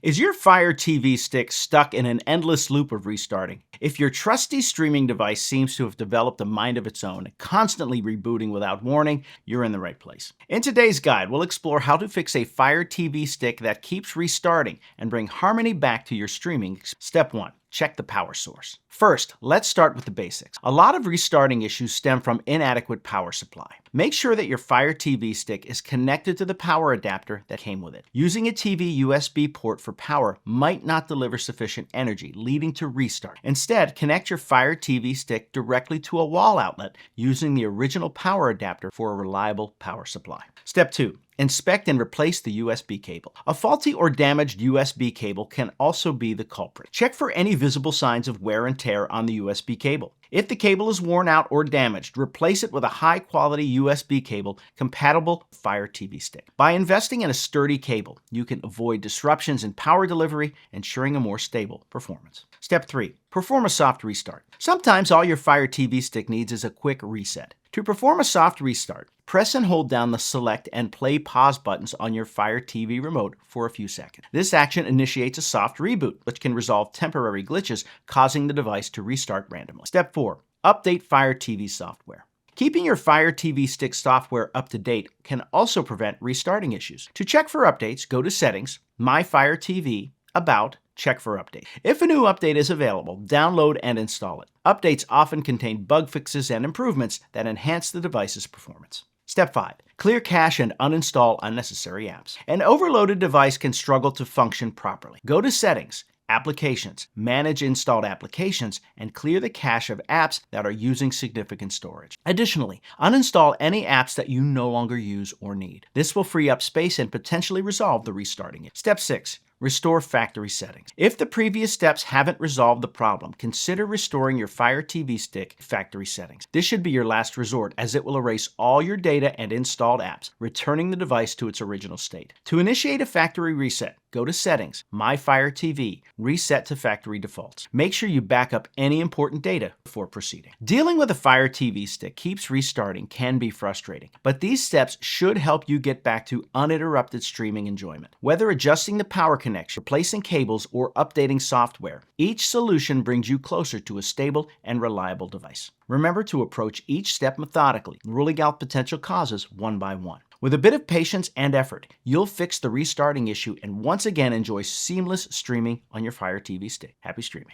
Is your Fire TV stick stuck in an endless loop of restarting? If your trusty streaming device seems to have developed a mind of its own, constantly rebooting without warning, you're in the right place. In today's guide, we'll explore how to fix a Fire TV stick that keeps restarting and bring harmony back to your streaming. Step 1. Check the power source. First, let's start with the basics. A lot of restarting issues stem from inadequate power supply. Make sure that your Fire TV stick is connected to the power adapter that came with it. Using a TV USB port for power might not deliver sufficient energy, leading to restart. Instead, connect your Fire TV stick directly to a wall outlet using the original power adapter for a reliable power supply. Step 2. Inspect and replace the USB cable. A faulty or damaged USB cable can also be the culprit. Check for any visible signs of wear and tear on the USB cable. If the cable is worn out or damaged, replace it with a high-quality USB cable compatible with Fire TV stick. By investing in a sturdy cable, you can avoid disruptions in power delivery, ensuring a more stable performance. Step 3. Perform a soft restart. Sometimes all your Fire TV stick needs is a quick reset. To perform a soft restart, press and hold down the select and play pause buttons on your Fire TV remote for a few seconds. This action initiates a soft reboot, which can resolve temporary glitches, causing the device to restart randomly. Step 4. Update Fire TV software. Keeping your Fire TV stick software up to date can also prevent restarting issues. To check for updates, go to Settings, My Fire TV, About, check for update. If a new update is available, download and install it. Updates often contain bug fixes and improvements that enhance the device's performance. Step 5. Clear cache and uninstall unnecessary apps. An overloaded device can struggle to function properly. Go to Settings, Applications, Manage Installed Applications, and clear the cache of apps that are using significant storage. Additionally, uninstall any apps that you no longer use or need. This will free up space and potentially resolve the restarting issue. Step 6. Restore factory settings. If the previous steps haven't resolved the problem, consider restoring your Fire TV stick factory settings. This should be your last resort, as it will erase all your data and installed apps, returning the device to its original state. To initiate a factory reset, go to Settings, My Fire TV, Reset to Factory Defaults. Make sure you back up any important data before proceeding. Dealing with a Fire TV stick keeps restarting can be frustrating, but these steps should help you get back to uninterrupted streaming enjoyment. Whether adjusting the power connection, replacing cables, or updating software, each solution brings you closer to a stable and reliable device. Remember to approach each step methodically, ruling out potential causes one by one. With a bit of patience and effort, you'll fix the restarting issue and once again enjoy seamless streaming on your Fire TV stick. Happy streaming.